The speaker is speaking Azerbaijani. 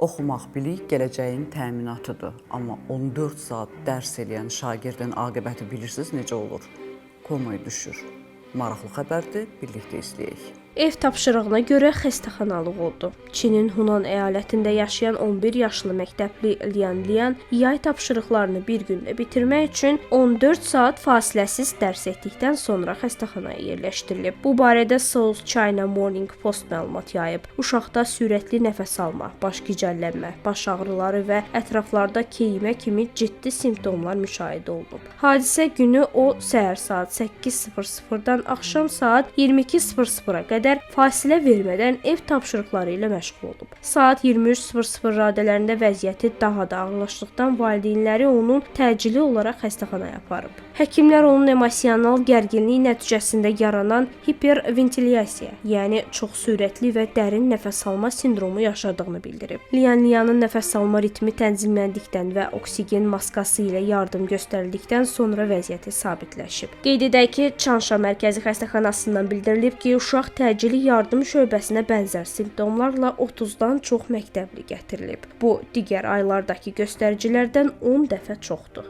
Oxumaq bilik gələcəyin təminatıdır. Amma 14 saat dərs eləyən şagirdin aqibəti bilirsiniz necə olur? Komaya düşür. Maraqlı xəbərdir, birlikdə izləyək. Ev tapşırığına görə xəstəxanalıq oldu. Çinin Hunan əyalətində yaşayan 11 yaşlı məktəbli Lian Lian yay tapşırıqlarını bir gündə bitirmək üçün 14 saat fasiləsiz dərs etdikdən sonra xəstəxanaya yerləşdirilib. Bu barədə South China Morning Post məlumat yayıb. Uşaqda sürətli nəfəs alma, baş gicəllənmə, baş ağrıları və ətraflarda keyimə kimi ciddi simptomlar müşahidə olunub. Hadisə günü o səhər saat 8:00-dan axşam saat 22:00-a qədər fasilə vermədən ev tapşırıqları ilə məşğul olub. Saat 23:00 radələrində vəziyyəti daha da ağırlaşdıqdan valideynləri onun təcili olaraq xəstəxanaya aparıb. Həkimlər onun emosional gərginlik nəticəsində yaranan hiperventilyasiya, yəni çox sürətli və dərin nəfəs alma sindromu yaşadığını bildirib. Lian Lianın nəfəs alma ritmi tənzimləndikdən və oksigen maskası ilə yardım göstərildikdən sonra vəziyyəti sabitləşib. Qeyd edək ki, Çanşa Mərkəzi Xəstəxanasından bildirilib ki, uşaq təcili yardım şöbəsinə bənzər simptomlarla 30-dan çox məktəbli gətirilib. Bu, digər aylardakı göstəricilərdən 10 dəfə çoxdur.